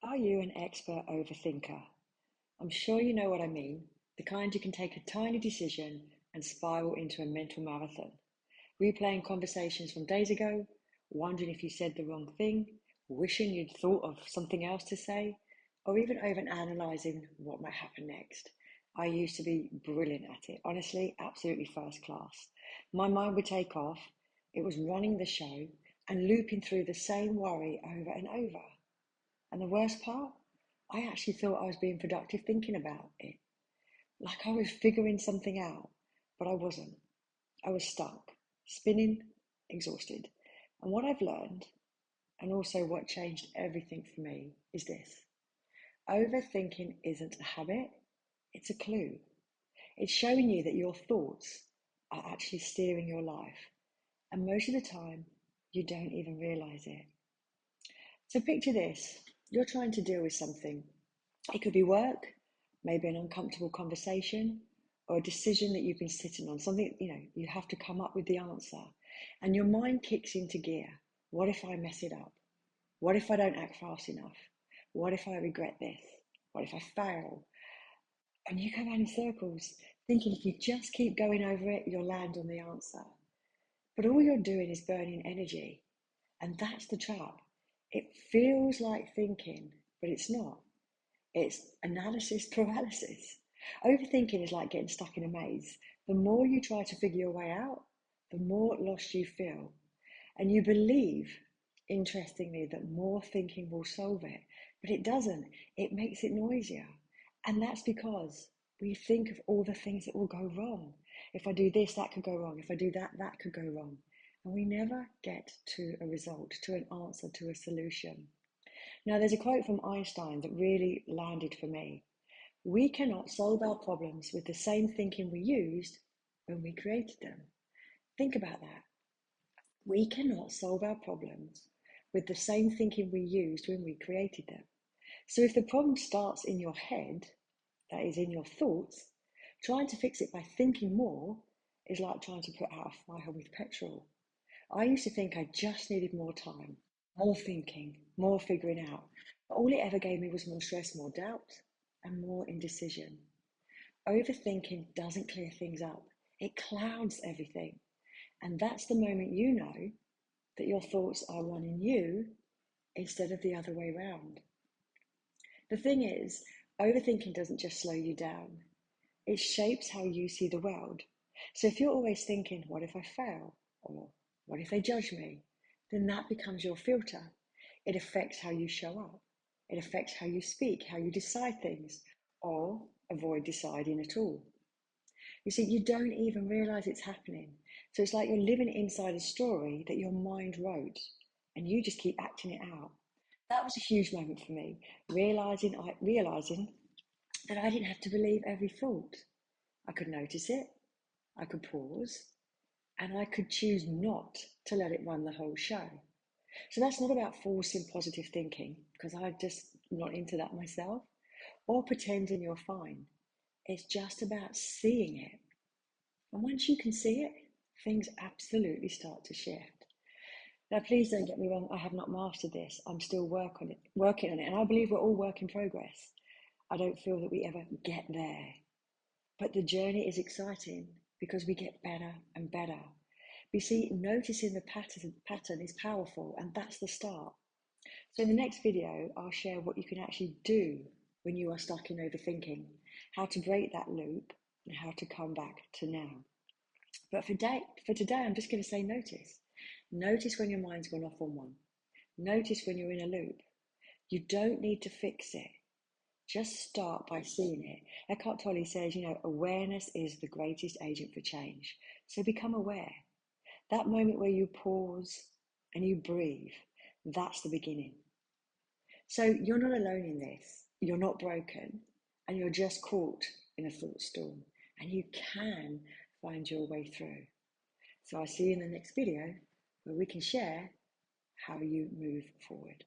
Are you an expert overthinker? I'm sure you know what I mean, the kind you can take a tiny decision and spiral into a mental marathon, replaying conversations from days ago, wondering if you said the wrong thing, wishing you'd thought of something else to say, or even over analysing what might happen next. I used to be brilliant at it, honestly, absolutely first class. My mind would take off, it was running the show and looping through the same worry over and over. And the worst part, I actually thought I was being productive thinking about it. Like I was figuring something out, but I wasn't. I was stuck, spinning, exhausted. And what I've learned, and also what changed everything for me, is this: overthinking isn't a habit, it's a clue. It's showing you that your thoughts are actually steering your life. And most of the time, you don't even realize it. So picture this: you're trying to deal with something. It could be work, maybe an uncomfortable conversation, or a decision that you've been sitting on, something, you have to come up with the answer. And your mind kicks into gear. What if I mess it up? What if I don't act fast enough? What if I regret this? What if I fail? And you go around in circles, thinking if you just keep going over it, you'll land on the answer. But all you're doing is burning energy. And that's the trap. It feels like thinking, but it's not. It's analysis paralysis. Overthinking is like getting stuck in a maze. The more you try to figure your way out, the more lost you feel. And you believe, interestingly, that more thinking will solve it. But it doesn't. It makes it noisier. And that's because we think of all the things that will go wrong. If I do this, that could go wrong. If I do that, that could go wrong. And we never get to a result, to an answer, to a solution. Now, there's a quote from Einstein that really landed for me. We cannot solve our problems with the same thinking we used when we created them. Think about that. We cannot solve our problems with the same thinking we used when we created them. So if the problem starts in your head, that is in your thoughts, trying to fix it by thinking more is like trying to put out a fire with petrol. I used to think I just needed more time, more thinking, more figuring out. But all it ever gave me was more stress, more doubt, and more indecision. Overthinking doesn't clear things up, it clouds everything. And that's the moment you know that your thoughts are running you instead of the other way round. The thing is, overthinking doesn't just slow you down, it shapes how you see the world. So if you're always thinking, what if I fail? Or what if they judge me? Then that becomes your filter. It affects how you show up. It affects how you speak, how you decide things, or avoid deciding at all. You see, you don't even realize it's happening. So it's like you're living inside a story that your mind wrote, and you just keep acting it out. That was a huge moment for me, realizing that I didn't have to believe every thought. I could notice it, I could pause, and I could choose not to let it run the whole show. So that's not about forcing positive thinking, because I'm just not into that myself, or pretending you're fine. It's just about seeing it. And once you can see it, things absolutely start to shift. Now, please don't get me wrong, I have not mastered this. I'm still working on it, and I believe we're all work in progress. I don't feel that we ever get there. But the journey is exciting because we get better and better. You see, noticing the pattern is powerful, and that's the start. So in the next video, I'll share what you can actually do when you are stuck in overthinking, how to break that loop, and how to come back to now. But for today, I'm just going to say notice. Notice when your mind's gone off on one. Notice when you're in a loop. You don't need to fix it. Just start by seeing it. Eckhart Tolle says, awareness is the greatest agent for change. So become aware. That moment where you pause and you breathe, that's the beginning. So you're not alone in this. You're not broken, and you're just caught in a thought storm, and you can find your way through. So I'll see you in the next video where we can share how you move forward.